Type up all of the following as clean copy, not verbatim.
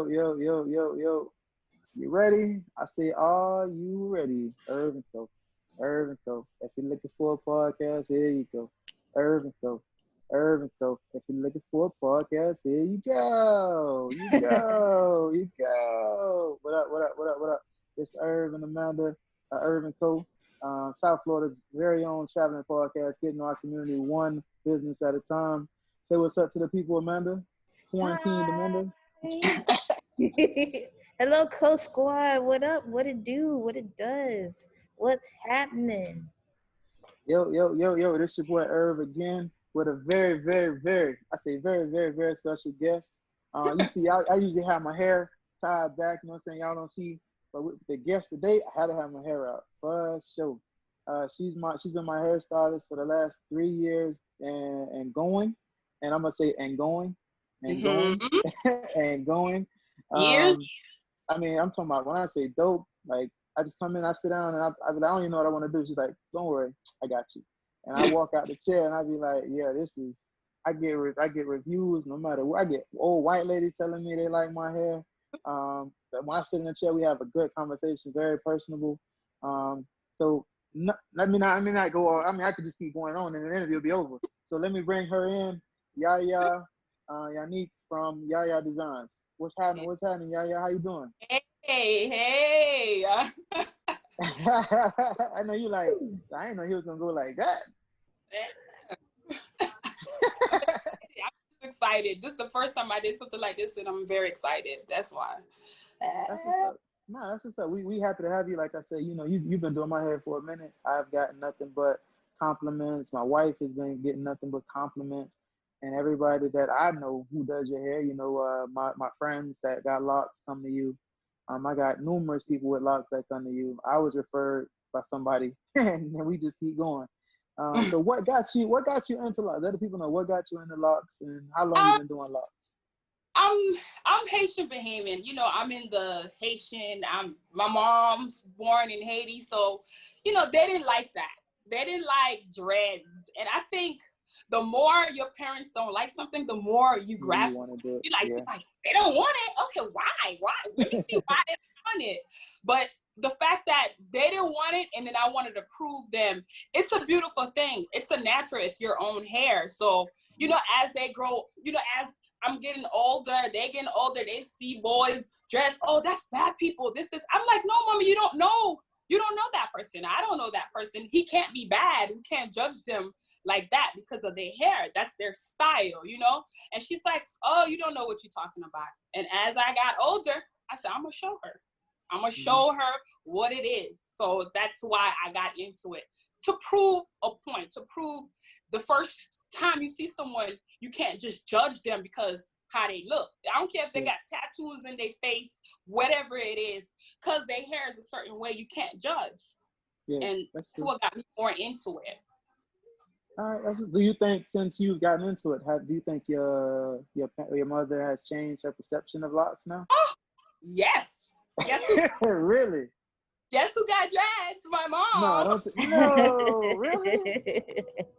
yo. You ready? I say, are you ready? Irv and Co. Irv and Co. If you're looking for a podcast, here you go. Irv and Co. Irv and Co. If you're looking for a podcast, here you go. You go. What up, what up, what up, what up? It's Irv and Amanda, Irv and Co. South Florida's very own traveling podcast, getting our community one business at a time. Say what's up to the people, Amanda. Quarantined Amanda. Hello, Co Squad. What up? What it do? What it does? What's happening? Yo. This your boy Irv again with a very, very, very, I say very, very, very special guest. You see, I usually have my hair tied back, you know what I'm saying? Y'all don't see, but with the guest today, I had to have my hair out for sure. She's been my hairstylist for the last 3 years and going, and I'm gonna say and going, and going. Years. I mean, I'm talking about when I say dope, like I just come in, I sit down, and I be like, I don't even know what I want to do. She's like, don't worry, I got you. And I walk out the chair, and I be like, yeah, this is. I get reviews no matter what. I get old white ladies telling me they like my hair. When I sit in the chair, we have a good conversation, very personable. So let me not go on. I mean, I could just keep going on, and the interview will be over. So let me bring her in, Yaya, Yannick from YAYA Designs. What's happening, Yaya? How you doing? Hey. I know you like, I didn't know he was going to go like that. I'm excited. This is the first time I did something like this, and I'm very excited. That's why. That's what's up. No, that's what's up. We happy to have you. Like I said, you've been doing my hair for a minute. I've gotten nothing but compliments. My wife has been getting nothing but compliments. And everybody that I know who does your hair, my friends that got locks come to you. I got numerous people with locks that come to you. I was referred by somebody, and we just keep going. So what got you into locks? Let the people know what got you into locks and how long you been doing locks. I'm Haitian Bahamian. I'm in the Haitian. My mom's born in Haiti, so they didn't like that. They didn't like dreads, and I think the more your parents don't like something, the more you grasp. You're like, they don't want it. Okay, why? Let me see why they don't want it. But the fact that they didn't want it, and then I wanted to prove them, it's a beautiful thing. It's a natural. It's your own hair. So as they grow, as I'm getting older, they getting older. They see boys dress. Oh, that's bad people. This. I'm like, no, mommy, you don't know. You don't know that person. I don't know that person. He can't be bad. We can't judge them like that because of their hair. That's their style, And she's like, oh, you don't know what you're talking about. And as I got older, I said, I'm going to show her. I'm going to show her what it is. So that's why I got into it. To prove a point, to prove the first time you see someone, you can't just judge them because how they look. I don't care if they got tattoos in their face, whatever it is, because their hair is a certain way, you can't judge. Yeah, and that's what got me more into it. All right. Do you think since you've gotten into it, do you think your mother has changed her perception of locks now? Oh, yes. Really? Guess who got dreads? My mom. No, I don't. No, really?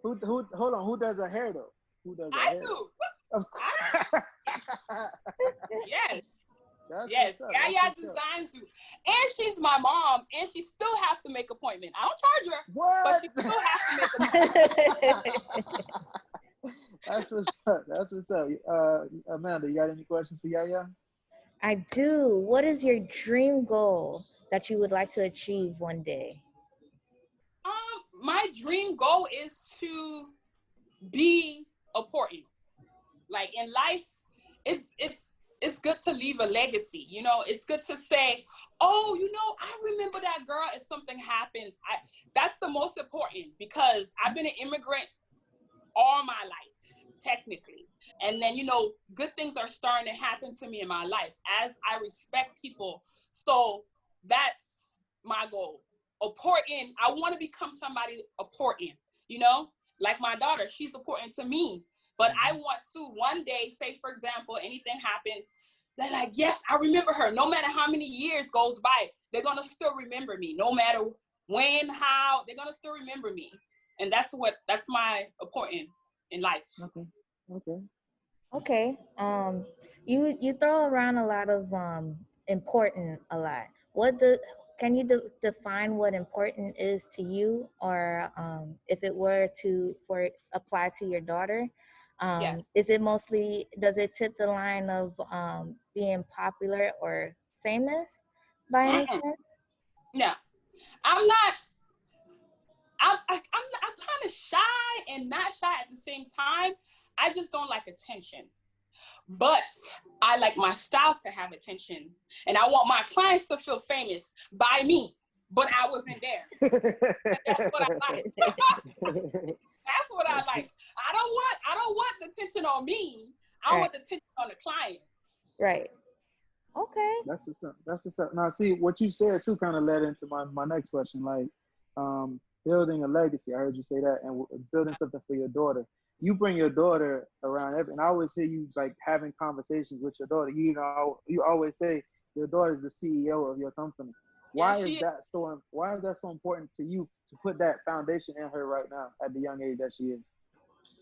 Who? Hold on. Who does her hair though? Who does her hair? I do. Yes. Yes, YAYA Designs do. And she's my mom, and she still has to make appointment. I don't charge her, but she still has to make appointment. That's what's up. Amanda, you got any questions for Yaya? I do. What is your dream goal that you would like to achieve one day? My dream goal is to be important. Like in life, it's good to leave a legacy. It's good to say, oh, I remember that girl if something happens. That's the most important because I've been an immigrant all my life, technically. And then, good things are starting to happen to me in my life as I respect people. So that's my goal. Important. I want to become somebody important, like my daughter, she's important to me. But I want to one day, say, for example, anything happens, they're like, yes, I remember her. No matter how many years goes by, they're going to still remember me. No matter when, how, they're going to still remember me. And that's my important in life. Okay. You throw around a lot of important a lot. Can you define what important is to you, or if it were to for apply to your daughter? Yes. Is it mostly, does it tip the line of being popular or famous by any Mm-mm. chance? No, I'm not. I'm kind of shy and not shy at the same time. I just don't like attention. But I like my styles to have attention. And I want my clients to feel famous by me. But I wasn't there. And that's what I like. That's what I like. I don't want the attention on me. I want the attention on the client. Right. Okay. That's what's up. That's what's up. Now, see, what you said too kind of led into my next question, like building a legacy. I heard you say that, and building something for your daughter. You bring your daughter around and I always hear you like having conversations with your daughter. You know, you always say your daughter is the CEO of your company. Why is that so important to you to put that foundation in her right now at the young age that she is?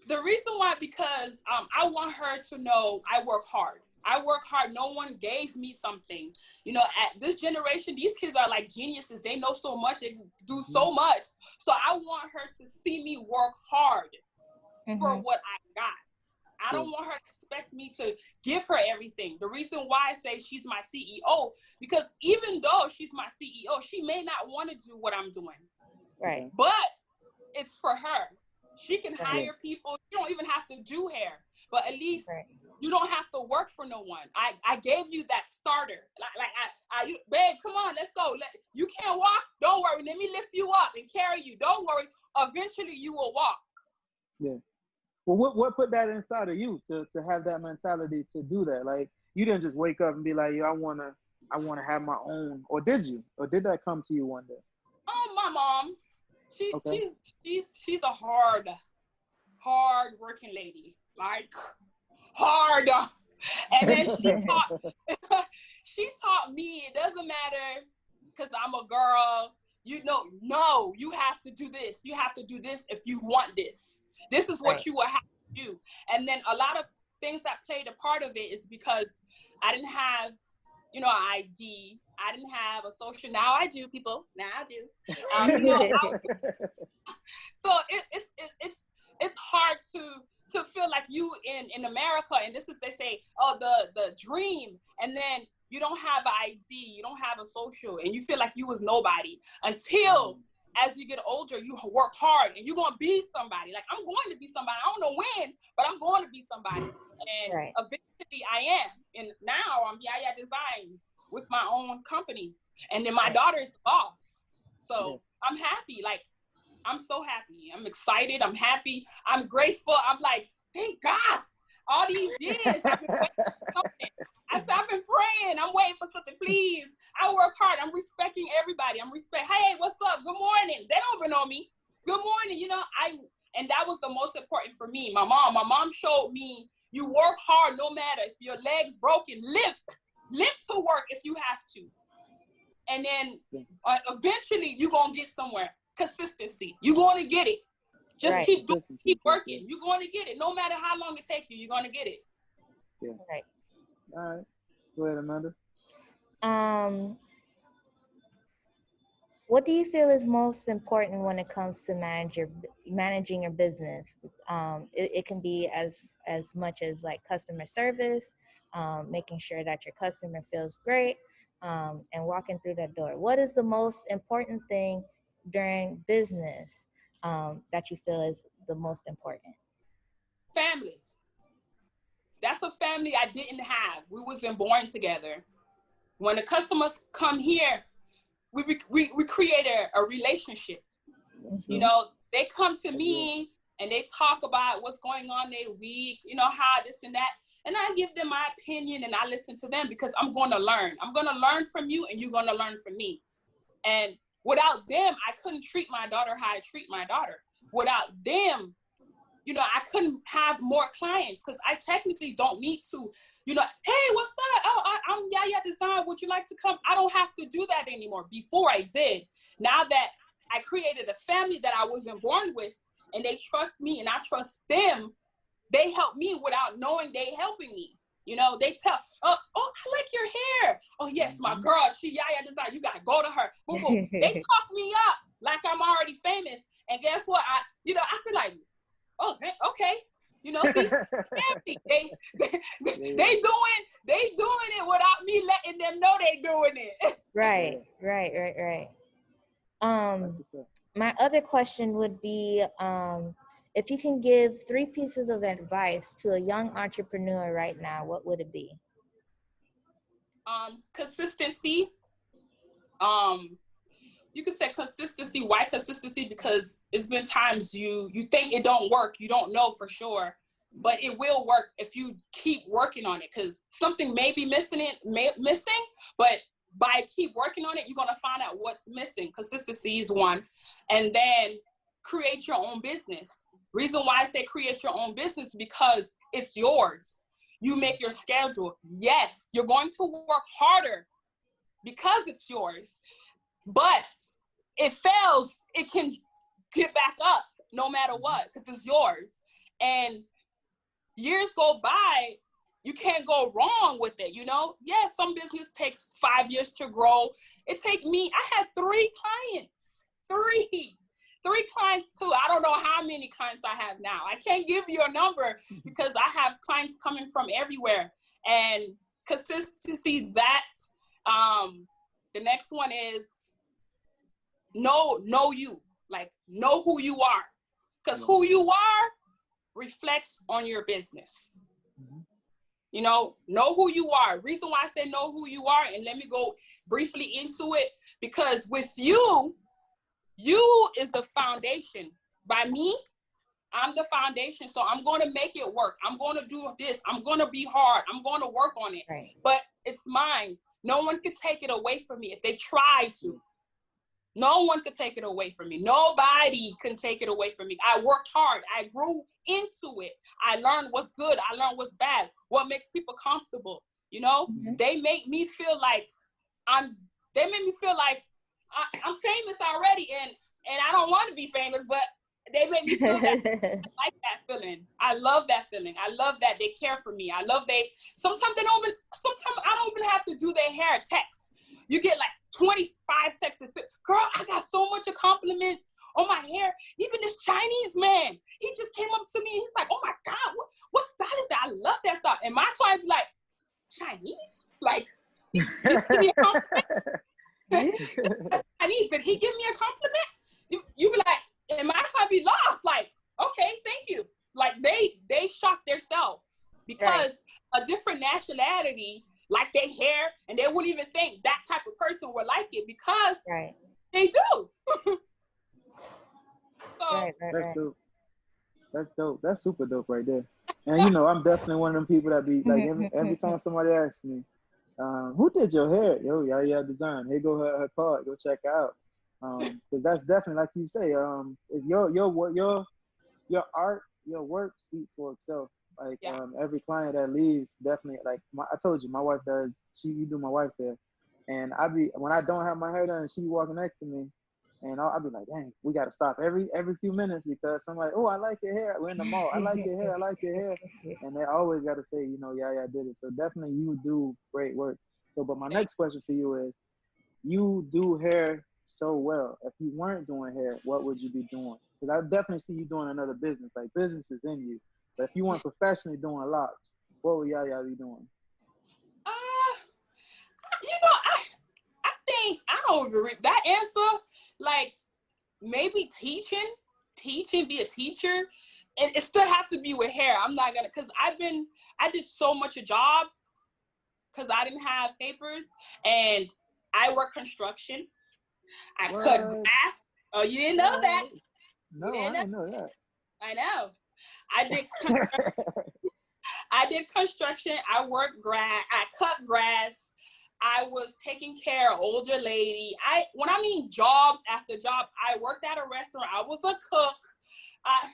The reason why, because I want her to know I work hard. I work hard. No one gave me something. You know, at this generation, these kids are like geniuses. They know so much. They do so much. So I want her to see me work hard for what I got. I don't want her to expect me to give her everything. The reason why I say she's my CEO, because even though she's my CEO, she may not want to do what I'm doing. Right. But it's for her. She can hire people. You don't even have to do hair, but at least you don't have to work for no one. I gave you that starter. Babe, come on, let's go. You can't walk? Don't worry. Let me lift you up and carry you. Don't worry. Eventually you will walk. Yeah. Well, what put that inside of you to have that mentality to do that? Like, you didn't just wake up and be like, yo, I wanna have my own, or did you? Or did that come to you one day? Oh, my mom. She's a hard working lady. Like, hard. And then she taught me it doesn't matter because I'm a girl. You know, no, you have to do this. You have to do this if you want this. This is what you will have to do. And then a lot of things that played a part of it is because I didn't have, you know, an ID. I didn't have a social. Now I do, people. Now I do. You know, so it's hard to feel like you in America, and this is, they say, oh, the dream, and then you don't have an ID, you don't have a social, and you feel like you was nobody until as you get older, you work hard and you're going to be somebody. Like, I'm going to be somebody. I don't know when, but I'm going to be somebody. And eventually I am. And now I'm YAYA Designs with my own company. And then my daughter is the boss. So I'm happy. Like, I'm so happy. I'm excited. I'm happy. I'm grateful. I'm like, thank God. All these years I've been waiting for something. I've been praying. I'm waiting for something. Please. I work hard. I'm respecting everybody. Hey, what's up? Good morning. They don't even know me. Good morning. You know, and that was the most important for me. My mom showed me you work hard no matter if your leg's broken. Limp to work if you have to. And then eventually you're going to get somewhere. Consistency. You're going to get it. Just keep working. You're going to get it. No matter how long it takes you, you're going to get it. Yeah. Right. All right. Go ahead, Amanda. What do you feel is most important when it comes to managing your business? It can be as much as like customer service, making sure that your customer feels great, and walking through that door. What is the most important thing during business that you feel is the most important? Family. That's a family I didn't have. We wasn't born together. When the customers come here, we create a relationship. You know, they come to me and they talk about what's going on their week, you know, how this and that. And I give them my opinion and I listen to them because I'm going to learn. I'm going to learn from you and you're going to learn from me. And without them, I couldn't treat my daughter how I treat my daughter. Without them, you know, I couldn't have more clients because I technically don't need to, you know, hey, what's up? Oh, I'm YAYA Design. Would you like to come? I don't have to do that anymore. Before I did. Now that I created a family that I wasn't born with and they trust me and I trust them, they help me without knowing they helping me. You know, they tell, oh, I like your hair. Oh, yes, my girl, she YAYA Design. You got to go to her. Boom, boom. They talk me up like I'm already famous. And guess what? I feel like, oh, okay. You know, see, family. They doing it without me letting them know they doing it. Right. My other question would be, if you can give 3 pieces of advice to a young entrepreneur right now, what would it be? Consistency. You could say consistency. Why consistency? Because it's been times you think it don't work. You don't know for sure, but it will work if you keep working on it. Because something may be missing, but by keep working on it, you're gonna find out what's missing. Consistency is one, and then create your own business. Reason why I say create your own business, because it's yours. You make your schedule. Yes, you're going to work harder because it's yours, but it fails, it can get back up no matter what, because it's yours. And years go by, you can't go wrong with it, you know? Yes, some business takes 5 years to grow. It take me, I had 3 clients, three clients too. I don't know how many clients I have now. I can't give you a number because I have clients coming from everywhere. And consistency, that, the next one is know you, like know who you are, because who you are reflects on your business. You know who you are. Reason why I say know who you are, and let me go briefly into it, because with you is the foundation. By me, I'm the foundation, so I'm going to make it work. I'm going to do this. I'm going to be hard. I'm going to work on it. Right. But it's mine. No one could take it away from me if they try to. No one could take it away from me. Nobody can take it away from me. I worked hard. I grew into it. I learned what's good. I learned what's bad. What makes people comfortable. You know, they make me feel like I'm famous already, and I don't want to be famous, but they make me feel that. I like that feeling. I love that feeling. I love that they care for me. Sometimes I don't even have to do their hair text. You get like 25 texts. Girl, I got so much compliments on my hair. Even this Chinese man, he just came up to me and he's like, oh my God, what style is that? I love that style. And my client be like, Chinese? Like, he give me a compliment? That's Chinese. Did he give me a compliment? You be like, and my client be lost. Like, okay, thank you. Like they shock themselves because a different nationality like their hair, and they wouldn't even think that type of person would like it because they do. So, That's dope. That's dope. That's super dope right there. And you know, I'm definitely one of them people that be like, every time somebody asks me, who did your hair? Yo, YAYA Design. Here go her card. Go check out. Because that's definitely, like you say, your art, your work speaks for itself. Like every client that leaves, definitely, like I told you, my wife does. You do my wife's hair, and when I don't have my hair done, and she walking next to me, and I'll be like, dang, we got to stop every few minutes because somebody, oh, I like your hair. We're in the mall. I like your hair. I like your hair. And they always got to say, you know, YAYA did it. So definitely you do great work. So, but my next question for you is, you do hair so well. If you weren't doing hair, what would you be doing? Because I definitely see you doing another business. Like, business is in you. But if you weren't professionally doing locks, what would YAYA be doing? You know, I think I don't agree that answer. Like, maybe teaching, be a teacher, and it still has to be with hair. I'm not gonna, cause I did so much of jobs, cause I didn't have papers, and I work construction. I cut grass. Oh, you didn't know that? No, I didn't know that. I know. I did construction. I worked grass. I cut grass. I was taking care of older lady. When I mean jobs after job, I worked at a restaurant. I was a cook. I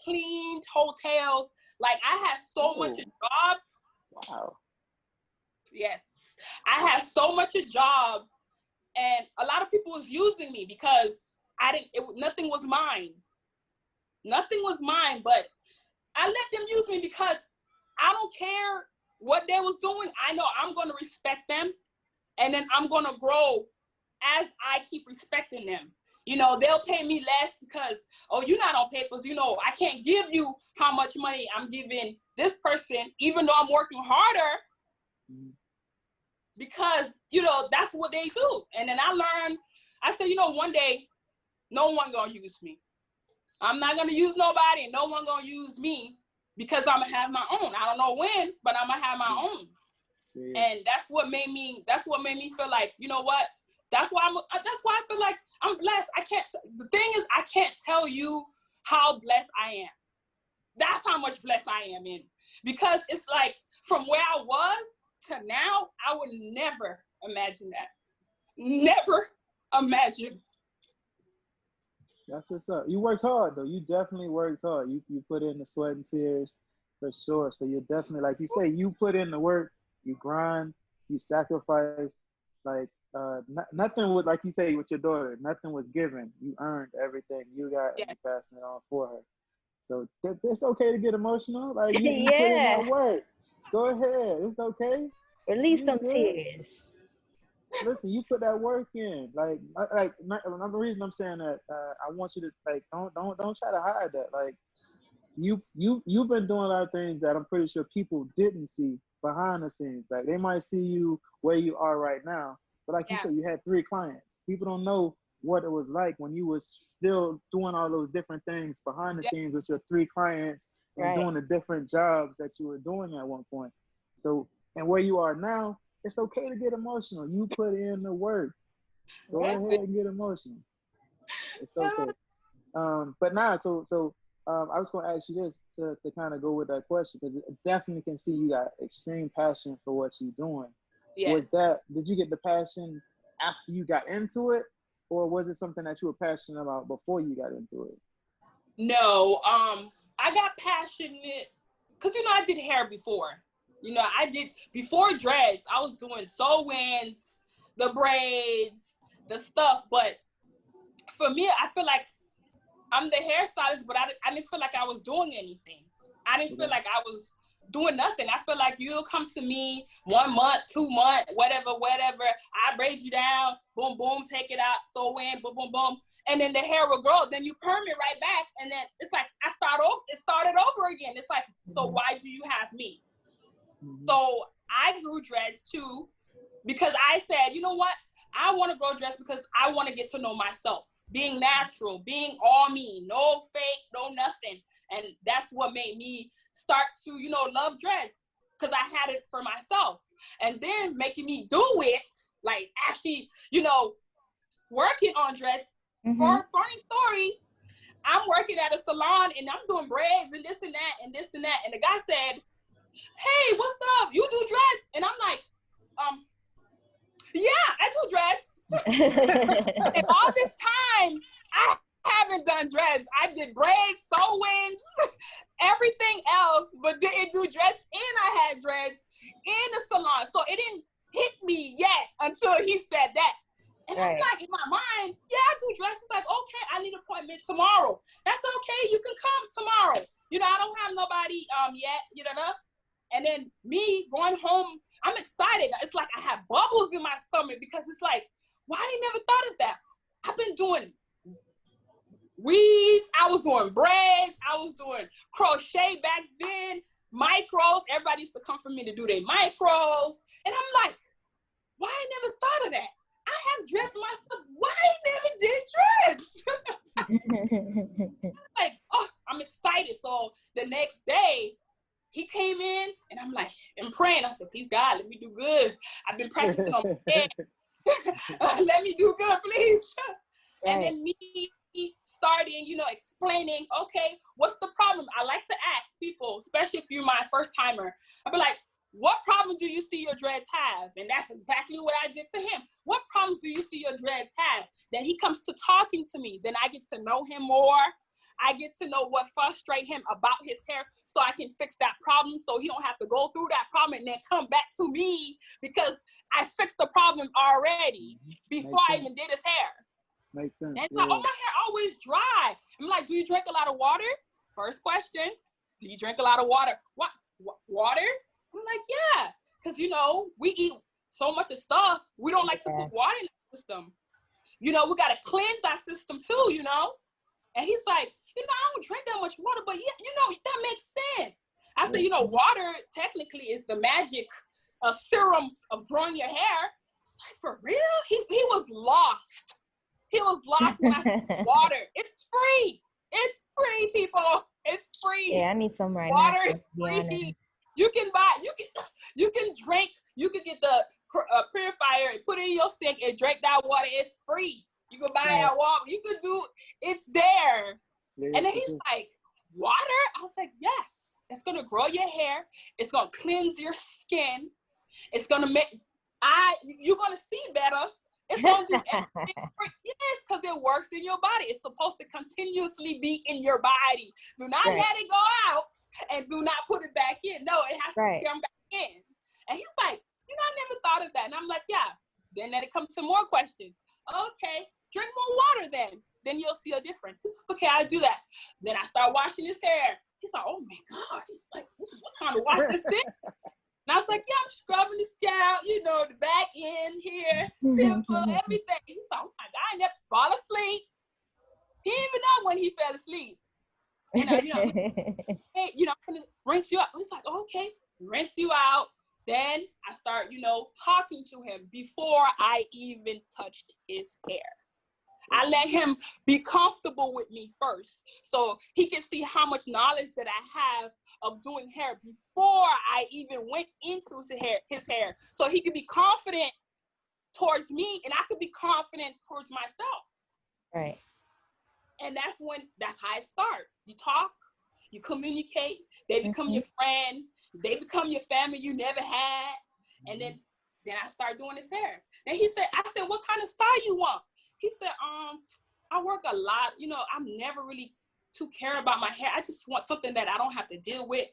cleaned hotels. Like, I had so much of jobs. Wow. Yes. I had so much of jobs, and a lot of people was using me because nothing was mine. Nothing was mine, but I let them use me because I don't care what they was doing, I know I'm going to respect them. And then I'm going to grow as I keep respecting them. You know, they'll pay me less because, oh, you're not on papers. You know, I can't give you how much money I'm giving this person, even though I'm working harder, because, you know, that's what they do. And then I learned, I said, you know, one day, no one going to use me. I'm not going to use nobody, and no one going to use me, because I'm going to have my own. I don't know when, but I'm going to have my own. Yeah. And that's what made me feel like, you know what? That's why I feel like I'm blessed. The thing is, I can't tell you how blessed I am. That's how much blessed I am in. Because it's like, from where I was to now, I would never imagine that. Never imagine. That's what's up. You worked hard, though. You definitely worked hard. You put in the sweat and tears, for sure. So you're definitely, like you say, you put in the work, you grind, you sacrifice. Like, nothing would, like you say with your daughter, nothing was given. You earned everything you got, and you passing it on for her. So it's okay to get emotional. Like, you put in that work. Go ahead. It's okay. Release them tears. Listen, you put that work in. Another reason I'm saying that, I want you to, like, don't try to hide that. Like, you've been doing a lot of things that I'm pretty sure people didn't see behind the scenes. Like, they might see you where you are right now, but like you said, you had 3 clients. People don't know what it was like when you was still doing all those different things behind the scenes with your 3 clients and doing the different jobs that you were doing at one point. So, and where you are now, it's okay to get emotional. You put in the work. Go ahead and get emotional. It's okay. But now, I was going to ask you this to kind of go with that question, because I definitely can see you got extreme passion for what you're doing. Yes. Did you get the passion after you got into it, or was it something that you were passionate about before you got into it? No, I got passionate because, you know, I did hair before. You know, before dreads, I was doing sew-ins, the braids, the stuff. But for me, I feel like I'm the hairstylist, but I didn't feel like I was doing anything. I didn't feel like I was doing nothing. I feel like you'll come to me 1 month, 2 months, whatever. I braid you down, boom, boom, take it out, sew in, boom, boom, boom. And then the hair will grow. Then you perm it right back. And then it's like, it started over again. It's like, so why do you have me? So I grew dreads too, because I said, you know what? I want to grow dreads because I want to get to know myself, being natural, being all me, no fake, no nothing. And that's what made me start to, you know, love dreads, because I had it for myself. And then making me do it, like actually, you know, working on dreads. For a funny story, I'm working at a salon and I'm doing braids and this and that and this and that. And the guy said, hey, what's up? You do dreads? And I'm like, yeah, I do dreads. And all this time, I haven't done dreads. I did braids, sew-ins, everything else, but didn't do dreads. And I had dreads in the salon. So it didn't hit me yet until he said that. And I'm like, in my mind, yeah, I do dreads. It's like, okay, I need an appointment tomorrow. That's okay. You can come tomorrow. You know, I don't have nobody yet, you know. And then me going home, I'm excited. It's like I have bubbles in my stomach, because it's like, why I never thought of that? I've been doing weaves. I was doing braids. I was doing crochet back then, micros. Everybody used to come for me to do their micros. And I'm like, why I never thought of that? I have dreads myself. Why I never did dreads? Like, oh, I'm excited. So the next day, he came in, and I'm like, I'm praying. I said, please, God, let me do good. I've been practicing on my head. Let me do good, please. Right. And then me starting, you know, explaining, okay, what's the problem? I like to ask people, especially if you're my first timer, I'll be like, what problem do you see your dreads have? And that's exactly what I did to him. What problems do you see your dreads have? Then he comes to talking to me. Then I get to know him more. I get to know what frustrates him about his hair, so I can fix that problem, so he don't have to go through that problem and then come back to me, because I fixed the problem already before I even did his hair. Makes sense. And like, oh, my hair always dry. I'm like, do you drink a lot of water? First question. Do you drink a lot of water? What? Water? I'm like, yeah, because, you know, we eat so much of stuff. We don't like to put water in the system. You know, we got to cleanse our system too, you know? And he's like, you know, I don't drink that much water, but yeah, you know, that makes sense. I said, you know, water technically is the magic serum of growing your hair. Like, for real? He was lost. He was lost when I said water. It's free. It's free, people. It's free. Yeah, I need some right water now. Water is free. You can buy, you can drink, you can get the purifier and put it in your sink and drink that water. It's free. You can buy that water. You can do, it's there. Yeah, and then he's like, water? I was like, yes. It's going to grow your hair. It's going to cleanse your skin. It's going to make, you're going to see better. It's going to do everything. Yes, because it works in your body. It's supposed to continuously be in your body. Do not let it go out and do not put it back in. No, it has to come back in. And he's like, you know, I never thought of that. And I'm like, yeah. Then let it come to more questions. Okay, drink more water then. Then you'll see a difference. He's like, okay, I'll do that. Then I start washing his hair. He's like, oh my God. He's like, what kind of wash this is? And I was like, yeah, I'm scrubbing the scalp, you know, the back end here, simple, everything. He's like, oh my God, I never fall asleep. He didn't even know when he fell asleep. And you know, hey, you know, I'm gonna rinse you out. He's like, okay, rinse you out. Then I start, you know, talking to him before I even touched his hair. I let him be comfortable with me first so he can see how much knowledge that I have of doing hair before I even went into his hair. So he could be confident towards me and I could be confident towards myself. Right. And that's how it starts. You talk, you communicate, they become your friend, they become your family you never had. And then I start doing his hair. And I said, what kind of style you want? He said, I work a lot. You know, I'm never really too care about my hair. I just want something that I don't have to deal with.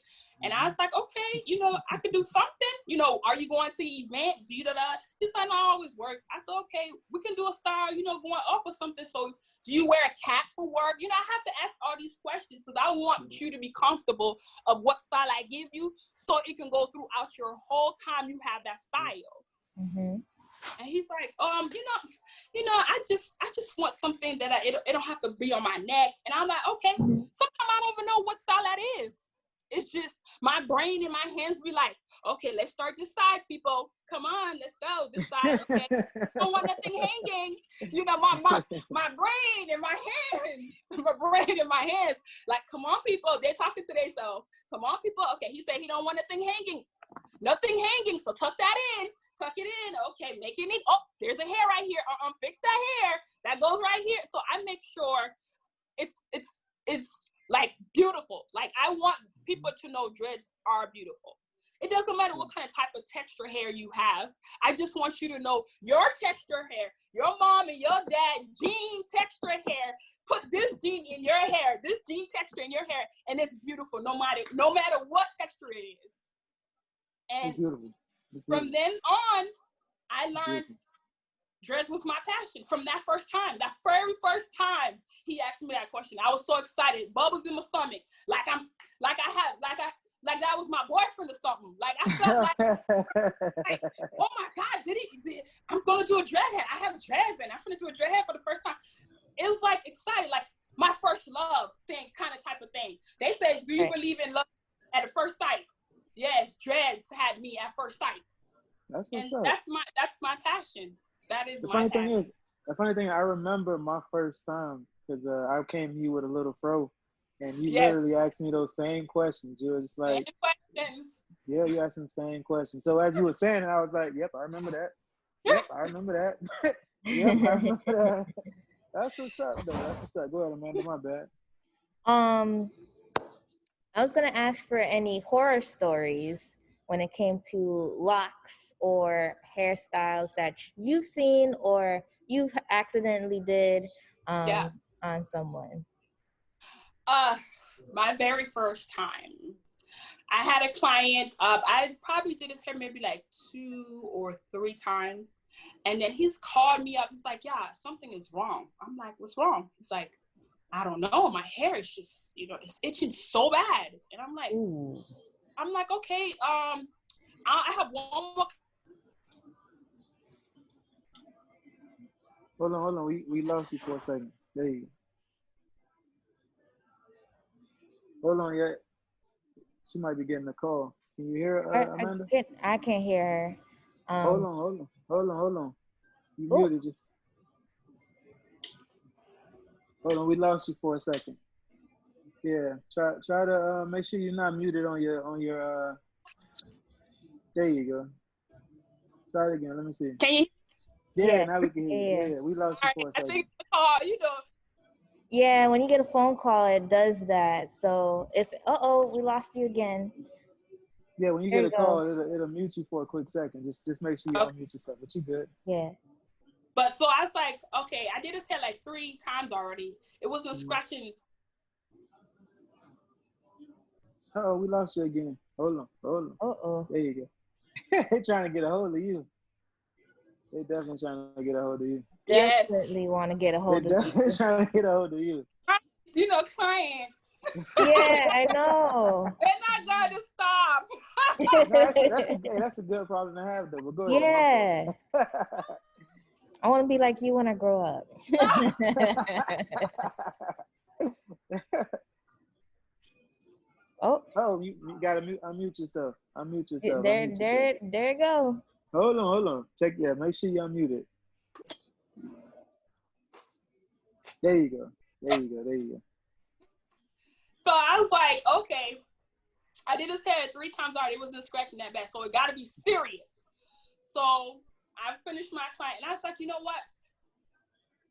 And I was like, okay, you know, I could do something. You know, are you going to the event? He's like, no, I always work. I said, okay, we can do a style, you know, going up or something. So do you wear a cap for work? You know, I have to ask all these questions because I want you to be comfortable of what style I give you so it can go throughout your whole time you have that style. Mm-hmm. And he's like, you know, I just want something that it don't have to be on my neck. And I'm like, okay. Sometimes I don't even know what style that is. It's just my brain and my hands be like, okay, let's start this side, people. Come on, let's go this side. Okay, I don't want nothing hanging. You know, my brain and my hands, like, come on, people. They're talking to themselves. Come on, people. Okay, he said he don't want nothing hanging. Nothing hanging. So tuck that in. Tuck it in. Okay, make it neat. Oh, there's a hair right here. Fix that hair. That goes right here. So I make sure it's like beautiful. Like I want people to know dreads are beautiful. It doesn't matter what kind of type of texture hair you have. I just want you to know your texture hair, your mom and your dad gene texture hair. Put this gene in your hair, this gene texture in your hair, and it's beautiful no matter what texture it is. And it's beautiful. From then on, I learned dreads was my passion. From that very first time he asked me that question, I was so excited, bubbles in my stomach, like that was my boyfriend or something. Like I felt like oh my God, I'm gonna do a dread head. I have dreads and I'm gonna do a dread head for the first time. It was like exciting, like my first love thing, kind of type of thing. They say, do you believe in love at the first sight? Yes, dreads had me at first sight. That's my passion. That is my passion. The funny thing, I remember my first time because I came to you with a little fro, and you literally asked me those same questions. You were just like, yeah, you asked them the same questions. So as you were saying it, I was like, yep, I remember that. Yep, I remember that. Yep, I remember that. That's what's up, though. That's what's up. Go ahead, Amanda. My bad. I was gonna ask for any horror stories when it came to locks or hairstyles that you've seen or you've accidentally did on someone. My very first time, I had a client. I probably did his hair maybe like 2 or 3 times, and then he's called me up. He's like, "Yeah, something is wrong." I'm like, "What's wrong?" He's like, "I don't know. My hair is just, it's itching so bad." And I'm like, okay. I have one more. Hold on. We lost you for a second. There you go. Hold on, yeah. She might be getting a call. Can you hear Amanda? I can't hear her. Hold on. You Oh. muted just. Hold on, we lost you for a second. Yeah, try to make sure you're not muted on your. There you go. Try it again. Let me see. Can you? Yeah, now we can hear you. Yeah, we lost you for a second. I think you know. Yeah, when you get a phone call, it does that. So if we lost you again. Yeah, when you get a call, it'll mute you for a quick second. Just make sure you unmute yourself. But you good. Yeah. But so I was like, okay, I did his hair like 3 times already. It wasn't scratching. We lost you again. Hold on. There you go. They're trying to get a hold of you. They definitely trying to get a hold of you. Definitely want to get a hold of you. They're trying to get a hold of you. You know, clients. Yeah, I know. They're not going to stop. That's a good problem to have, though. But go ahead. Yeah. I want to be like you when I grow up. You gotta unmute yourself. There you go. Hold on. Make sure you unmute it. There you go. So I was like, okay, I did his hair 3 times already. It wasn't scratching that bad, so it got to be serious. So I finished my client, and I was like, you know what?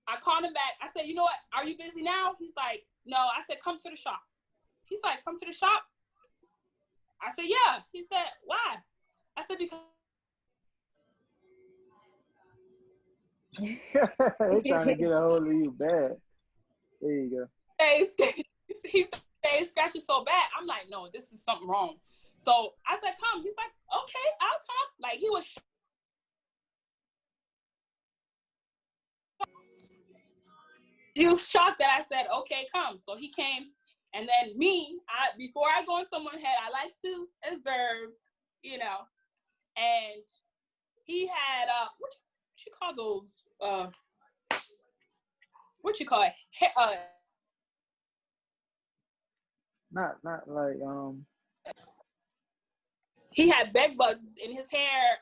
I called him back. I said, you know what? Are you busy now? He's like, no. I said, come to the shop. He's like, come to the shop? I said, yeah. He said, why? I said, because. They're trying to get a hold of you bad. There you go. He said it's scratching so bad. I'm like, no, this is something wrong. So I said, come. He's like, okay, I'll come. Like, he was shocked that I said, okay, come. So he came. And then before I go in someone's head, I like to observe, you know. And he had, what you call those? What you call it? Not like He had bed bugs in his hair,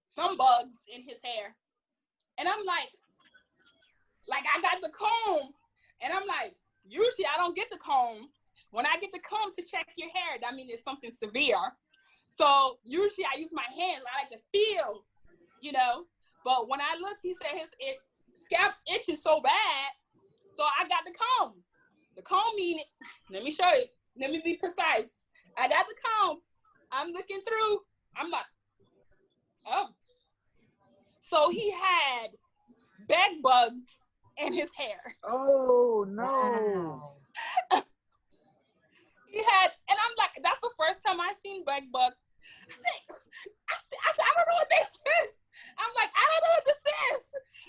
some bugs in his hair. And I'm like I got the comb. And I'm like, usually I don't get the comb. When I get the comb to check your hair, that means it's something severe. So usually I use my hands. I like to feel, you know. But when I looked, he said his scalp itches so bad. So I got the comb. The comb meaning, let me show you. Let me be precise. I got the comb. I'm looking through. I'm like, oh. So he had bed bugs in his hair. Oh, no. Wow. He had, and I'm like, that's the first time I seen bed bugs. I said, I don't know what this is. I'm like, I don't know what this is.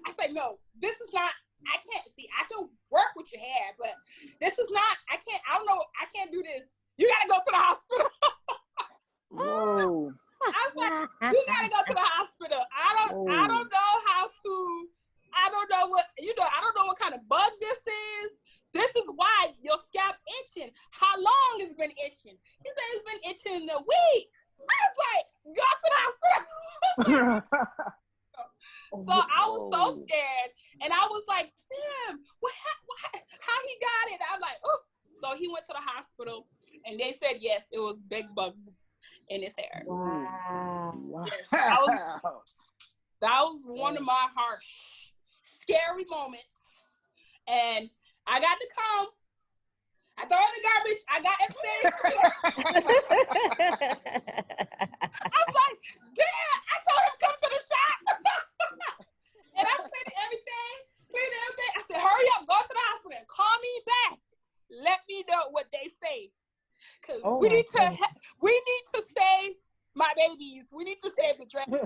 I said, no, this is not, I can't see. I can work with your hair, but this is not, I don't know, I can't do this. You got to go to the hospital. Whoa. I was like, you got to go to the hospital. I don't know how to, I don't know what kind of bug this is. This is why your scalp itching. How long has it been itching? He said it's been itching a week. I was like, go to the hospital. So I was so scared. And I was like, damn, how he got it? I'm like, oh. So he went to the hospital and they said, yes, it was bed bugs in his hair. Wow. Yes, that was one of my harsh, scary moments. And I got the comb. I throw it in the garbage. I got everything. I was like, damn, I told him to come to the shop. And I'm cleaning everything. I said, hurry up, go to the hospital and call me back. Let me know what they say. Because we need to save my babies. We need to save the dread. Yeah,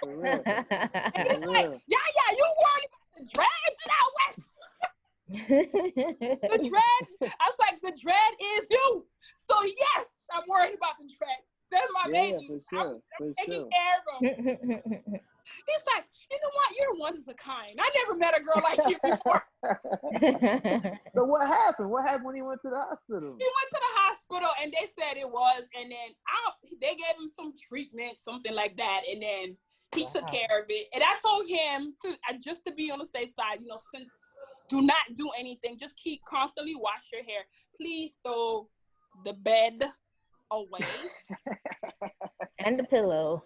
for real. And he's like, yeah, you worried about the dreads out west? The dread, I was like, the dread is you. So yes, I'm worried about the dreads. They're my babies. sure. Taking care of him. He's like, you know what? You're one of a kind. I never met a girl like you before. So what happened? What happened when he went to the hospital? He went to the hospital and they said it was, and then they gave him some treatment, something like that, and then he took care of it. And I told him just to be on the safe side, you know, since do not do anything, just keep constantly wash your hair. Please throw the bed away and the pillow,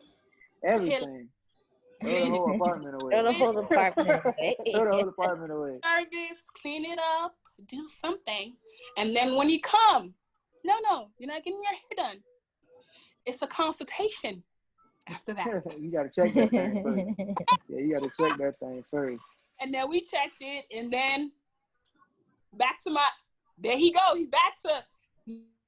everything. Throw the whole apartment away. Throw the whole apartment away. Throw the whole apartment away. Service, clean it up, do something. And then when you come, no, you're not getting your hair done. It's a consultation after that. You got to check that thing first. Yeah, you got to check that thing first. And then we checked it, and then there he go. He back to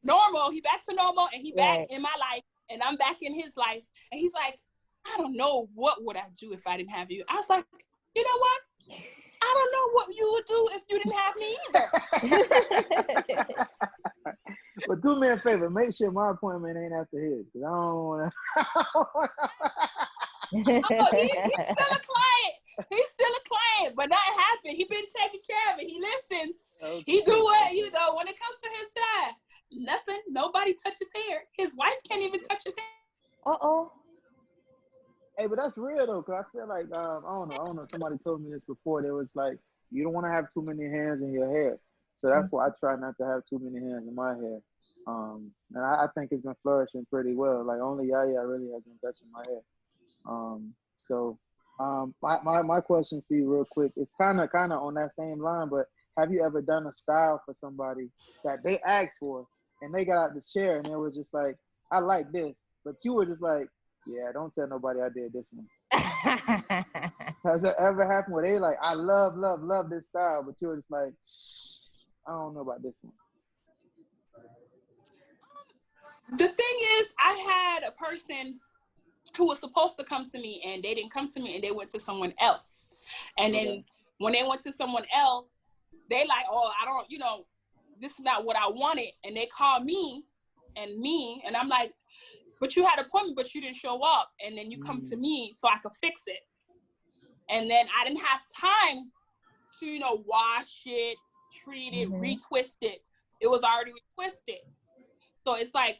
normal. He back to normal, and he back in my life, and I'm back in his life. And he's like, I don't know what would I do if I didn't have you. I was like, you know what? I don't know what you would do if you didn't have me either. But do me a favor, make sure my appointment ain't after his, because I don't want to. He's still a client. He's still a client, but not happened. He been taking care of it. He listens. Okay. He do what, you know, when it comes to his side. Nothing. Nobody touches hair. His wife can't even touch his hair. Uh-oh. Hey, but that's real though, cause I feel like I don't know. Somebody told me this before. They was like, you don't want to have too many hands in your hair, so that's why I try not to have too many hands in my hair. And I think it's been flourishing pretty well. Like only Yaya really has been touching my hair. My question for you, real quick, it's kind of on that same line. But have you ever done a style for somebody that they asked for and they got out the chair and it was just like, I like this, but you were just like, yeah, don't tell nobody I did this one. Has that ever happened where they like, I love this style, but you were just like, I don't know about this one? The thing is, I had a person who was supposed to come to me and they didn't come to me and they went to someone else. And then when they went to someone else, they like, oh, I don't, you know, this is not what I wanted. And they called me, and I'm like, but you had an appointment, but you didn't show up. And then you come to me so I could fix it. And then I didn't have time to, you know, wash it, treat it, retwist it. It was already retwisted. So it's like,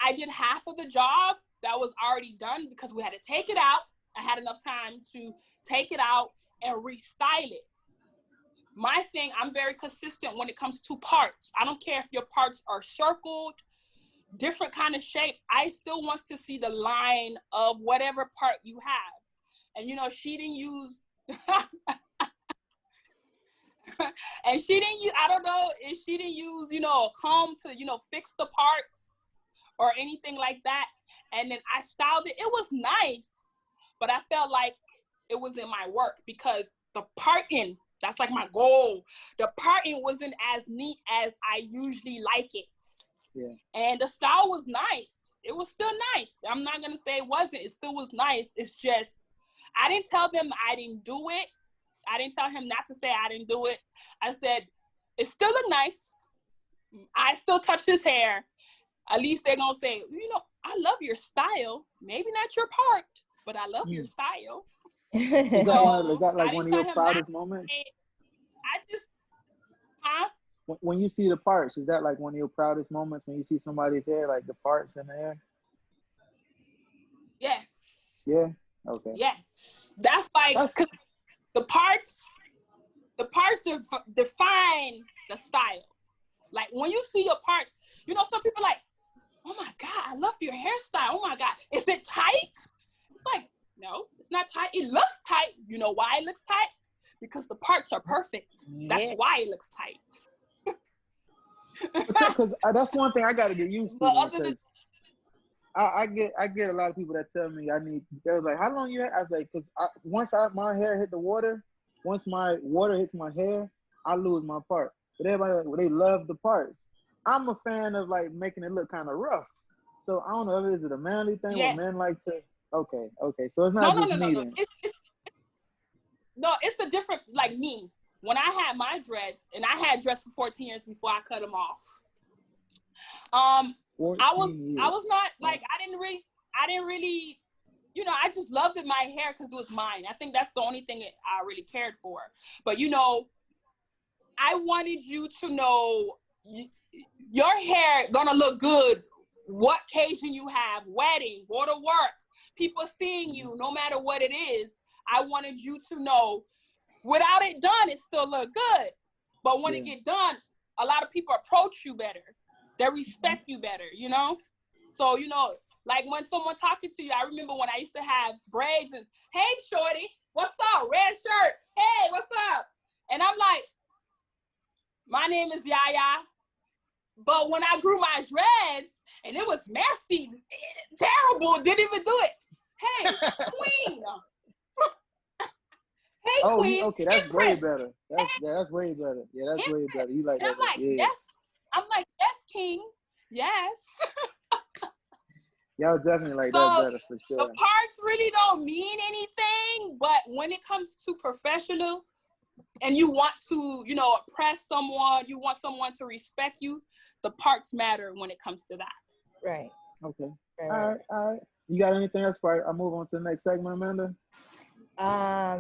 I did half of the job that was already done because we had to take it out. I had enough time to take it out and restyle it. My thing, I'm very consistent when it comes to parts. I don't care if your parts are circled, different kind of shape. I still want to see the line of whatever part you have. And, you know, she didn't use, and she didn't use, I don't know if she didn't use, you know, a comb to, you know, fix the parts or anything like that. And then I styled it. It was nice, but I felt like it was in my work because the parting, that's like my goal. The parting wasn't as neat as I usually like it. Yeah. And the style was nice. It was still nice. I'm not going to say it wasn't. It still was nice. It's just, I didn't tell them I didn't do it. I didn't tell him not to say I didn't do it. I said, it still looked nice. I still touched his hair. At least they're going to say, you know, I love your style. Maybe not your part, but I love your style. Is that like one of your proudest moments? When you see the parts, is that like one of your proudest moments when you see somebody's hair, like the parts in the hair? Yes. Yeah? Okay. Yes. That's like, cause the parts define the style. Like when you see your parts, you know, some people like, oh my God, I love your hairstyle. Oh my God. Is it tight? It's like, no, it's not tight. It looks tight. You know why it looks tight? Because the parts are perfect. That's why it looks tight. Because that's one thing I got to get used to. But other than I get a lot of people that tell me they're like, how long you have? I was like, because once my hair hit the water, once my water hits my hair, I lose my part. But everybody, they love the parts. I'm a fan of like making it look kind of rough. So I don't know, is it a manly thing where men like to, okay. So it's not just me then. It's a different, like me. When I had my dreads, and I had dreads for 14 years before I cut them off. I was not like, I didn't really, I didn't really, you know, I just loved it, my hair, because it was mine. I think that's the only thing I really cared for. But, you know, I wanted you to know your hair gonna look good. What occasion you have, wedding, go to work, people seeing you, no matter what it is. I wanted you to know, without it done, it still look good. But when it get done, a lot of people approach you better. They respect you better, you know? So, you know, like when someone talking to you, I remember when I used to have braids and, hey, shorty, what's up? Red shirt. Hey, what's up? And I'm like, my name is Yaya. But when I grew my dreads and it was messy, terrible, didn't even do it. Hey, queen. Hey, Oh, queen. okay, that's Empress. way better. That's way better. Yeah, that's way better. You like and that? I'm like, yes. I'm like, yes, king. Yes. Y'all definitely like So that better for the sure. parts really don't mean anything, but when it comes to professional and you want to, you know, impress someone, you want someone to respect you, the parts matter when it comes to that. Right. Okay. Right. All right. You got anything else before I move on to the next segment, Amanda? I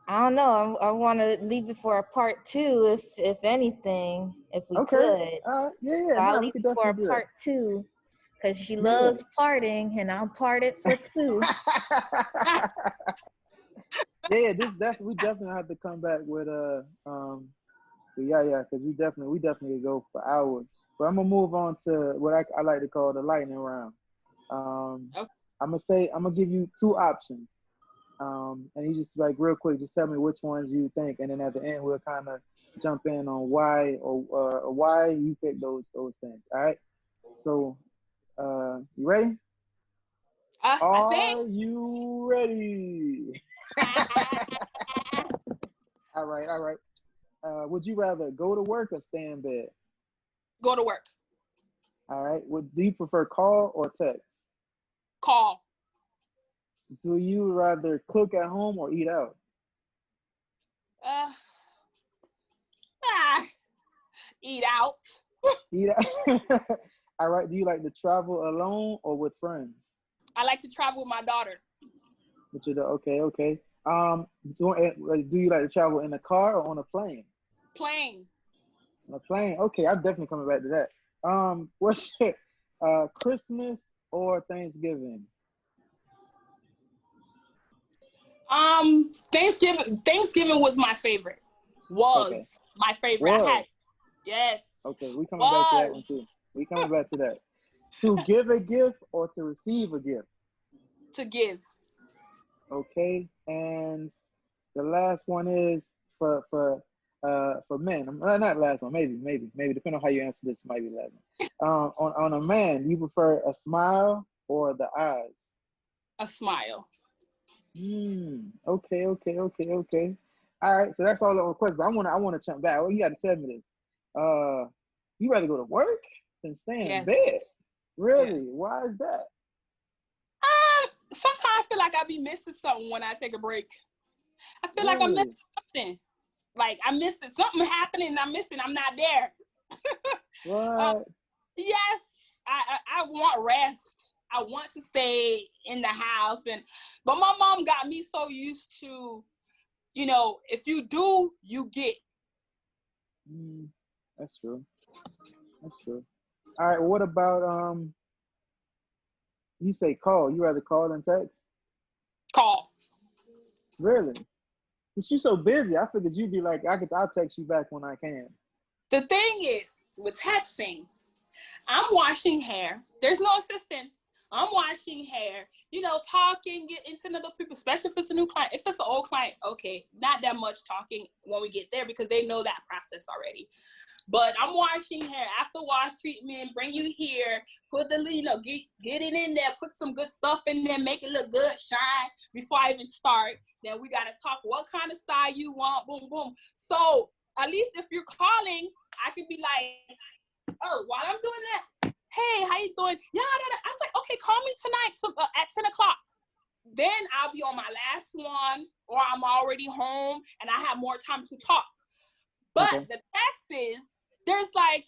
don't know. I want to leave it for a part 2, if anything, if we could. All right. Yeah. So I'll We leave could it for a definitely do part 2, because she loves parting, and I'll part it for 2. Yeah, we definitely have to come back with yeah, because we definitely go for hours. But I'm gonna move on to what I like to call the lightning round. Okay. I'm gonna give you 2 options. And you just like real quick, just tell me which ones you think, and then at the end we'll kind of jump in on why or why you pick those things. All right. So, you ready? I think. Are you ready? All right. Would you rather go to work or stay in bed? Go to work. All right. Do you prefer call or text? Call. Do you rather cook at home or eat out? Eat out. Eat out. All right. Do you like to travel alone or with friends? I like to travel with my daughter. Okay. Do you like to travel in a car or on a plane? Plane. On a plane. Okay, I'm definitely coming back to that. What's your Christmas or Thanksgiving? Thanksgiving was my favorite. My favorite. Yes. Okay, we coming back to that one too. We coming back to that. To give a gift or to receive a gift? To give. Okay, and the last one is for men. Not last one. Maybe depending on how you answer this, might be the last one. On a man, you prefer a smile or the eyes? A smile. Okay. All right, so that's all the requests. But I want to jump back. Oh, you got to tell me this. You rather go to work than stay in bed? Really? Yeah. Why is that? Sometimes I feel like I be missing something when I take a break. I feel like I'm missing something. Like I'm missing something happening. I'm not there. What? Yes, I want rest. I want to stay in the house, but my mom got me so used to, you know, if you do, you get. That's true. All right. What about you say call? You rather call than text? Call. Really? But you're so busy. I figured you'd be like, I'll text you back when I can. The thing is, with texting, I'm washing hair. There's no assistance. I'm washing hair, you know, talking, get into other people, especially if it's a new client. If it's an old client, okay, not that much talking when we get there because they know that process already. But I'm washing hair, after wash treatment, bring you here, put the, you know, get it in there, put some good stuff in there, make it look good, shine before I even start. Then we got to talk what kind of style you want, boom, boom. So at least if you're calling, I can be like, oh, while I'm doing that, hey, how you doing? Yeah, I was like, okay, call me tonight at 10 o'clock. Then I'll be on my last one, or I'm already home and I have more time to talk. But the texts, there's like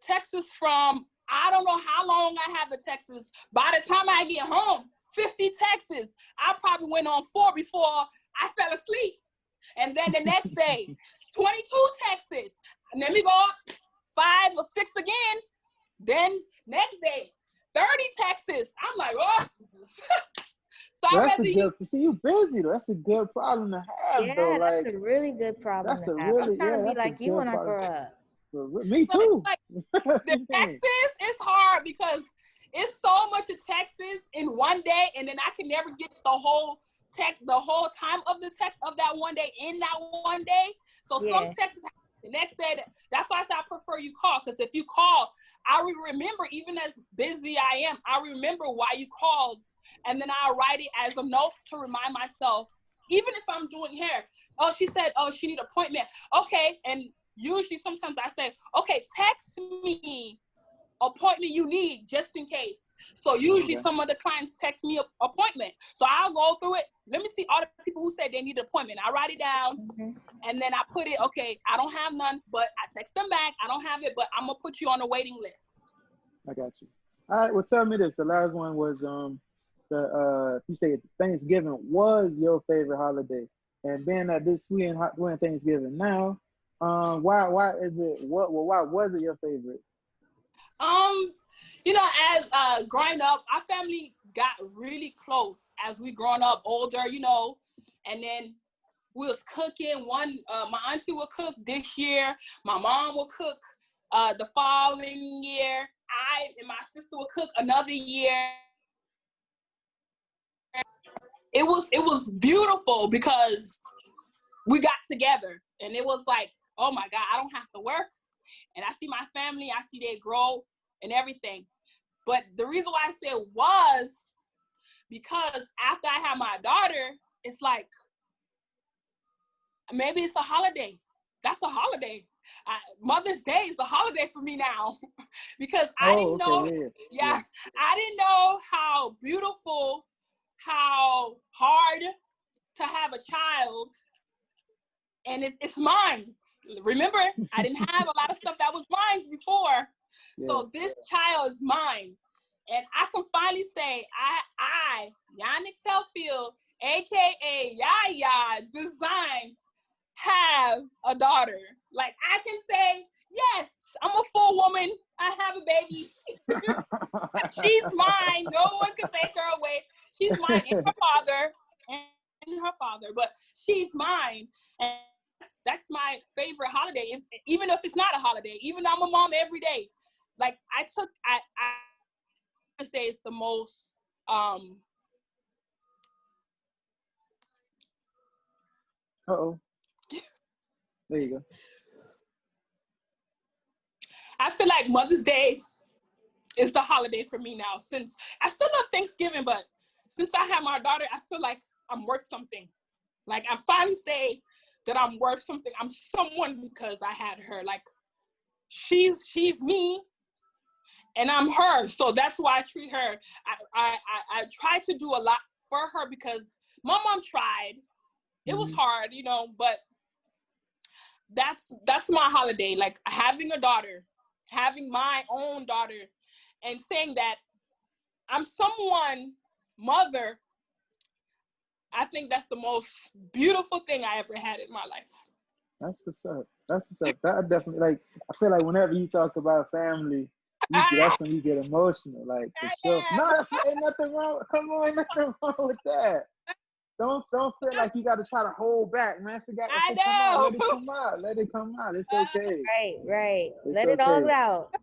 texts from I don't know how long I have the texts. By the time I get home, 50 texts. I probably went on 4 before I fell asleep. And then the next day, 22 texts. And then we go up 5 or 6 again. Then next day, 30 texts. I'm like, oh. So that's a good. See, you busy though. That's a good problem to have, though. Like, that's a really good problem to have. I'm trying to be like you when I grow up. Me too. Like, the Texas is hard because it's so much of Texas in one day, and then I can never get the whole time of the text of that one day in that one day. So some texts the next day. That's why I say I prefer you call, because if you call, I will remember, even as busy I am, I remember why you called, and then I'll write it as a note to remind myself. Even if I'm doing hair, oh, she said, oh, she need an appointment. Okay, and usually sometimes I say, okay, text me appointment you need just in case. So usually some of the clients text me an appointment. So I'll go through it. Let me see all the people who said they need an appointment. I write it down and then I put it, okay, I don't have none, but I text them back. I don't have it, but I'm going to put you on a waiting list. I got you. All right, well, tell me this. The last one was you say Thanksgiving was your favorite holiday. And being that we're in Thanksgiving now, why is it why was it your favorite? You know, as growing up, our family got really close as we grown up older, you know, and then we was cooking. My auntie would cook this year, my mom would cook the following year, I and my sister would cook another year. It was beautiful because we got together and it was like, oh my God, I don't have to work. And I see my family, I see they grow and everything. But the reason why I said was because after I had my daughter, it's like, maybe it's a holiday. That's a holiday. Mother's Day is a holiday for me now because I didn't know, I didn't know how beautiful, how hard to have a child. And it's mine. Remember, I didn't have a lot of stuff that was mine before. Yeah. So this child is mine. And I can finally say, I Yannick Telfield, AKA YAYA Designs, have a daughter. Like, I can say, yes, I'm a full woman. I have a baby. She's mine. No one can take her away. She's mine and her father, but she's mine. And that's my favorite holiday, even if it's not a holiday. Even though I'm a mom every day. Like, I say it's the most, there you go. I feel like Mother's Day is the holiday for me now. Since I still love Thanksgiving, but since I have my daughter, I feel like I'm worth something. Like, I finally say that I'm worth something. I'm someone because I had her. Like, she's me and I'm her. So that's why I treat her. I try to do a lot for her because my mom tried. It was hard, you know, but that's my holiday. Like, having a daughter, having my own daughter, and saying that I'm someone mother. I think that's the most beautiful thing I ever had in my life. That's what's up. That definitely, like, I feel like whenever you talk about family, that's when you get emotional, like, for sure. No, ain't nothing wrong. Come on, ain't nothing wrong with that. Don't feel like you got to try to hold back, man. I know. Let it come out. It's okay. Right. Let it all out.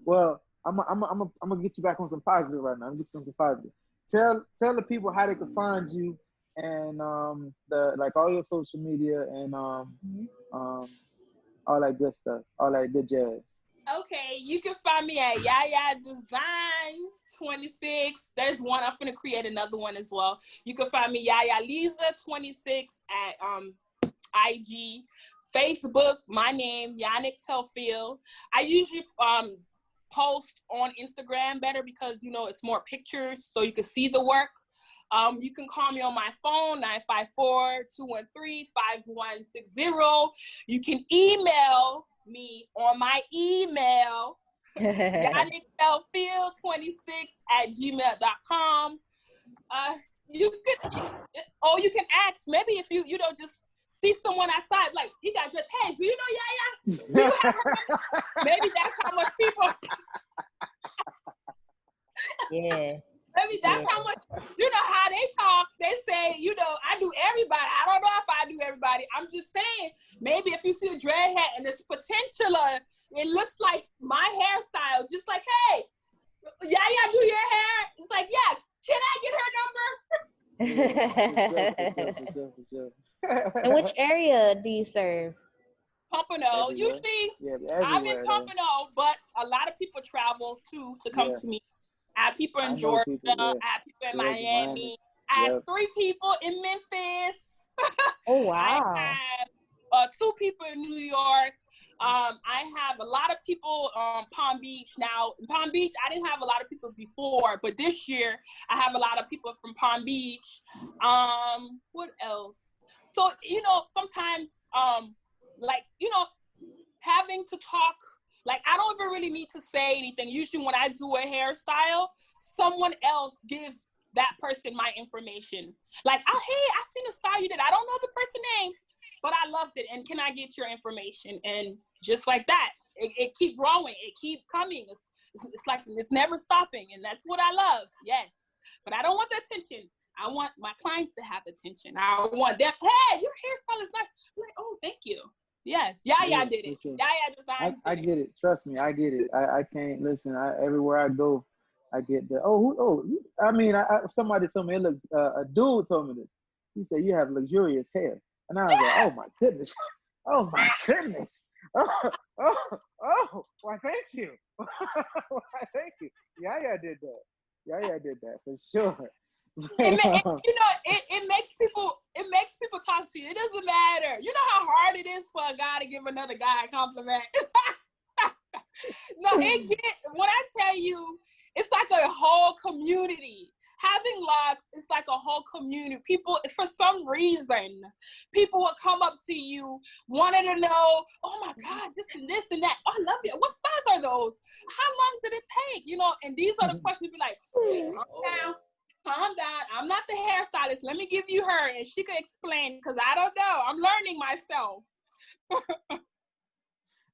Well, I'm gonna get you back on some positive right now. I'm gonna get you on some positive. Tell the people how they can find you and all your social media and all that good stuff, all that good jazz. Okay, you can find me at YAYA Designs 26. There's one. I'm gonna create another one as well. You can find me YAYA Lisa 26 at IG, Facebook. My name Yannick Telfield. I usually post on Instagram better because, you know, it's more pictures so you can see the work. You can call me on my phone, 954-213-5160. You can email me on my email, YAYADexcelfield26@gmail.com. You can ask, maybe if you just see someone outside, like, he got dressed, hey, do you know Yaya? Do you have her? Maybe that's how much people. Yeah. Maybe that's how much, how they talk. They say, I do everybody. I don't know if I do everybody. I'm just saying, maybe if you see a dread hat and it's potential, it looks like my hairstyle, just like, hey, Yaya, do your hair? It's like, yeah, can I get her number? For sure. And which area do you serve? Pompano. Usually, I'm in Pompano, but a lot of people travel too to come to me. I have people in Georgia. I have people in Miami. I have 3 people in Memphis. Oh, wow. I have 2 people in New York. I have a lot of people Palm Beach. Now, in Palm Beach, I didn't have a lot of people before, but this year I have a lot of people from Palm Beach. What else? So, sometimes, having to talk, like, I don't even really need to say anything. Usually when I do a hairstyle, someone else gives that person my information. Like, oh, hey, I seen a style you did. I don't know the person's name, but I loved it. And can I get your information? And just like that, it keep growing. It keep coming. It's like, it's never stopping. And that's what I love. Yes. But I don't want the attention. I want my clients to have attention. I want them, hey, your hairstyle is nice. I'm like, oh, thank you. Yes. YAYA did it. Sure. YAYA Designs I get it. Trust me. I get it. I can't listen. Everywhere I go, I get the, somebody told me, look, a dude told me this. He said, you have luxurious hair. And I was like, oh my goodness. Oh my goodness. Why, thank you. Why, thank you. YAYA did that. YAYA did that for sure. It makes people talk to you. It doesn't matter. You know how hard it is for a guy to give another guy a compliment. No, when I tell you, it's like a whole community. Having locks, it's like a whole community. People, for some reason, people will come up to you, wanting to know, oh my God, this and this and that. Oh, I love it. What size are those? How long did it take? And these are the questions. Be like, hey, calm down. I'm not the hairstylist. Let me give you her, and she can explain, because I don't know. I'm learning myself.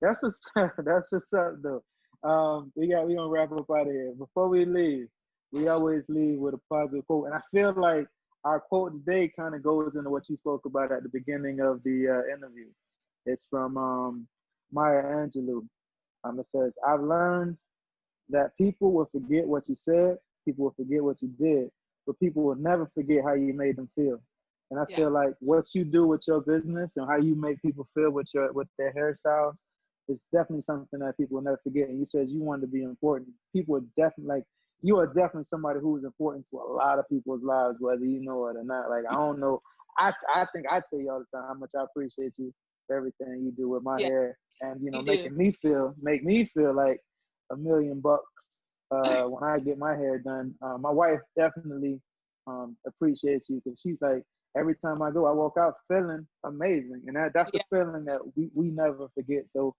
That's what's up, though. We gonna wrap up out of here. Before we leave, we always leave with a positive quote, and I feel like our quote today kind of goes into what you spoke about at the beginning of the interview. It's from Maya Angelou. It says, "I've learned that people will forget what you said, people will forget what you did, but people will never forget how you made them feel." And I feel like what you do with your business and how you make people feel with their hairstyles is definitely something that people will never forget. And you said you wanted to be important. People are definitely, you are definitely somebody who is important to a lot of people's lives, whether you know it or not. Like, I don't know. I think I tell you all the time how much I appreciate you for everything you do with my hair, and make me feel like $1 million when I get my hair done. My wife definitely appreciates you, because she's like, every time I go, I walk out feeling amazing, and that's a feeling that we never forget. So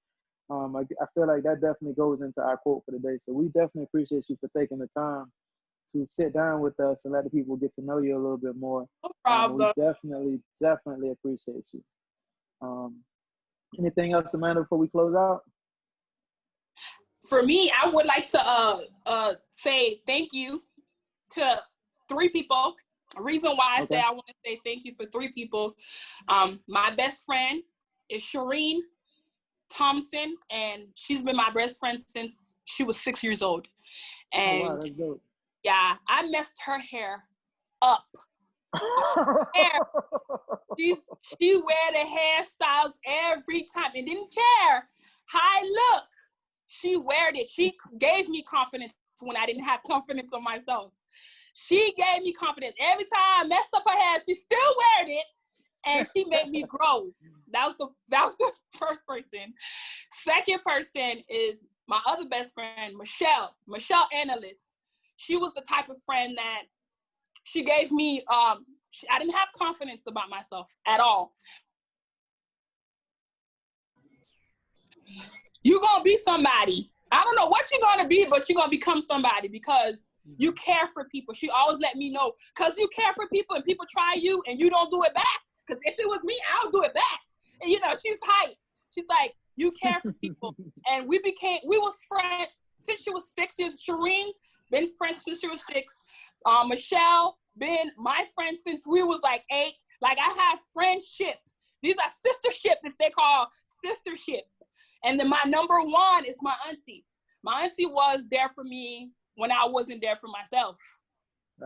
I feel like that definitely goes into our quote for the day. So we definitely appreciate you for taking the time to sit down with us and let the people get to know you a little bit more. No problem. We definitely appreciate you. Anything else, Amanda, before we close out? For me, I would like to say thank you to 3 people. The reason why I say I want to say thank you for 3 people. My best friend is Shireen Thompson, and she's been my best friend since she was 6 years old. And wow, that's dope. Yeah, I messed her hair up. She wear the hairstyles every time and didn't care how I look. She wear it. She gave me confidence when I didn't have confidence in myself. She gave me confidence. Every time I messed up her hair, she still weared it, and she made me grow. That was the first person. Second person is my other best friend, Michelle Analyst. She was the type of friend that she gave me, I didn't have confidence about myself at all. You gonna be somebody. I don't know what you're going to be, but you're going to become somebody because you care for people. She always let me know, because you care for people and people try you and you don't do it back. Because if it was me, I'll do it back. And, you know, she's hype. She's like, you care for people. And we was friends since she was 6 years. Shireen, been friends since she was 6. Michelle, been my friend since we was like 8. Like, I have friendship. These are sistership, if they call sistership. And then my number 1 is my auntie. My auntie was there for me when I wasn't there for myself.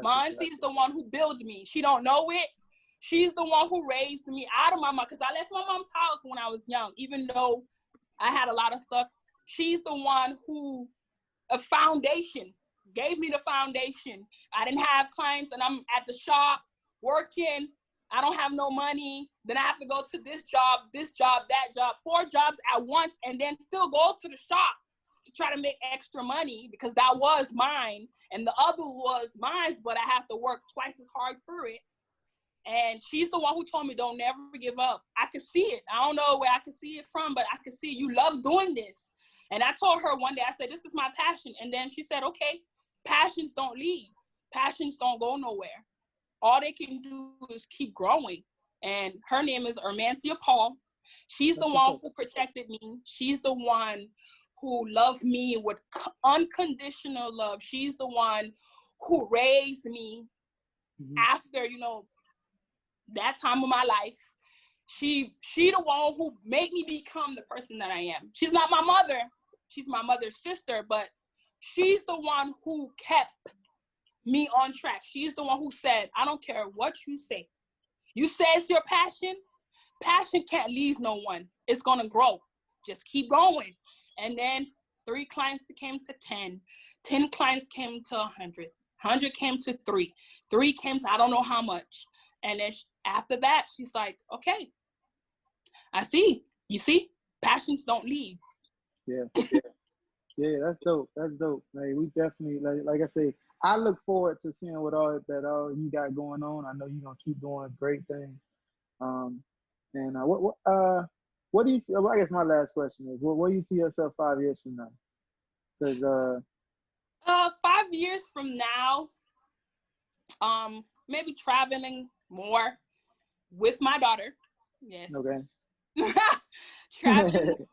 My auntie is the one who built me. She don't know it. She's the one who raised me out of my mom, because I left my mom's house when I was young, even though I had a lot of stuff. She's the one who, a foundation, gave me the foundation. I didn't have clients and I'm at the shop working. I don't have no money. Then I have to go to this job, that job, 4 jobs at once, and then still go to the shop to try to make extra money because that was mine. And the other was mine, but I have to work twice as hard for it. And she's the one who told me, don't never give up. I could see it. I don't know where I could see it from, but I could see you love doing this. And I told her one day, I said, this is my passion. And then she said, okay, passions don't leave. Passions don't go nowhere. All they can do is keep growing. And her name is Ermancia Paul. She's the one who protected me. She's the one who loved me with unconditional love. She's the one who raised me after, you know, that time of my life. She the one who made me become the person that I am. She's not my mother. She's my mother's sister, but she's the one who kept me on track. She's the one who said, I don't care what you say. You say it's your passion. Passion can't leave no one. It's going to grow. Just keep going. And then 3 clients came to 10. 10 clients came to 100. 100 came to 3. 3 came to I don't know how much. And then after that, she's like, okay, I see. You see? Passions don't leave. Yeah. Yeah, that's dope. That's dope. Like, we definitely, like I say, I look forward to seeing what all you got going on. I know you're gonna keep doing great things. And what do you see? Well, I guess my last question is, where do you see yourself 5 years from now? Because 5 years from now, maybe traveling more with my daughter. Yes. Okay. Traveling with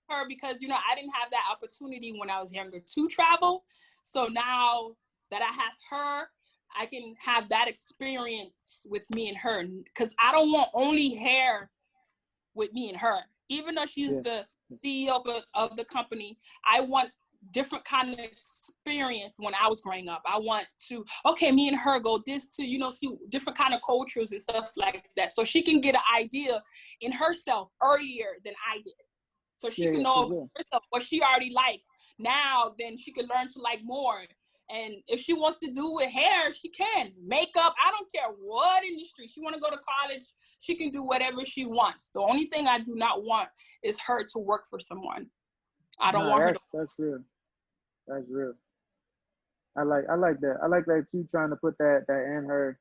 her because, you know, I didn't have that opportunity when I was younger to travel. So now that I have her, I can have that experience with me and her, because I don't want only hair with me and her. Even though she's the CEO of the company, I want different kind of experience when I was growing up. I want to, okay, me and her go this to, you know, see different kind of cultures and stuff like that. So she can get an idea in herself earlier than I did. So she can know herself what she already liked. Now, then she can learn to like more. And if she wants to do with hair, she can. Makeup, I don't care what industry. She want to go to college, she can do whatever she wants. The only thing I do not want is her to work for someone. I don't want her to. That's real. That's real. I like that. I like that you trying to put that in her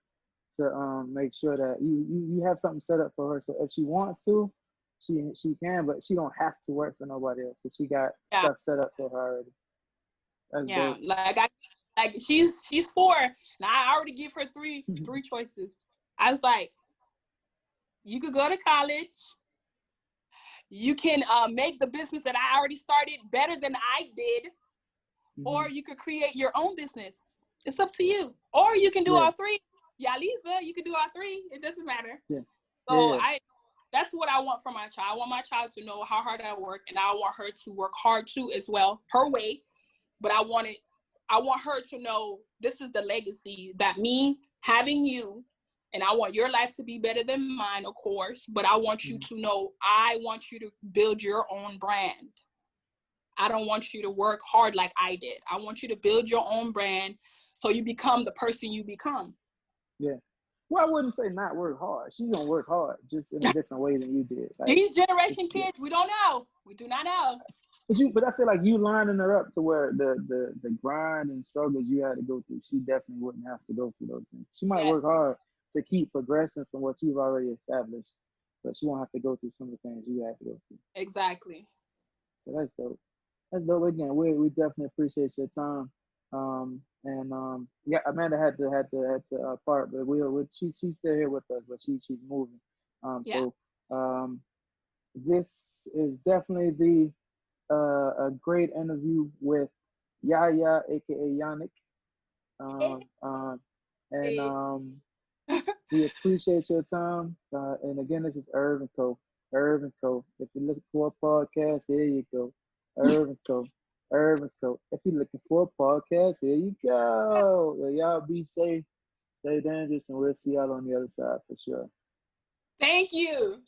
to make sure that you have something set up for her. So if she wants to, she can, but she don't have to work for nobody else. So she got stuff set up for her already. That's dope. Like she's 4, and I already give her three choices. I was like, you could go to college. You can make the business that I already started better than I did, or you could create your own business. It's up to you. Or you can do all 3. Yeah, Lisa, you can do all 3. It doesn't matter. Yeah. So that's what I want from my child. I want my child to know how hard I work, and I want her to work hard too as well, her way. But I want her to know this is the legacy that me having you, and I want your life to be better than mine, of course, but I want you to know I want you to build your own brand. I don't want you to work hard like I did. I want you to build your own brand so you become the person you become. Yeah. Well, I wouldn't say not work hard. She's going to work hard, just in a different way than you did. Like, these generation kids, we don't know. We do not know. But I feel like you lining her up to where the grind and struggles you had to go through, she definitely wouldn't have to go through those things. She might work hard to keep progressing from what you've already established, but she won't have to go through some of the things you had to go through. Exactly. So that's dope. That's dope. Again, we definitely appreciate your time. Yeah, Amanda had to part, but she's still here with us, but she's moving. Yeah. So this is definitely the a great interview with Yaya, aka Yannick. Um, um, and We appreciate your time. And again, this is Irv and Co. Irv and Co. If you're looking for a podcast, here you go. Irv and Co. Irv and Co. If you're looking for a podcast, here you go. Well, y'all be safe, stay dangerous, and we'll see y'all on the other side for sure. Thank you.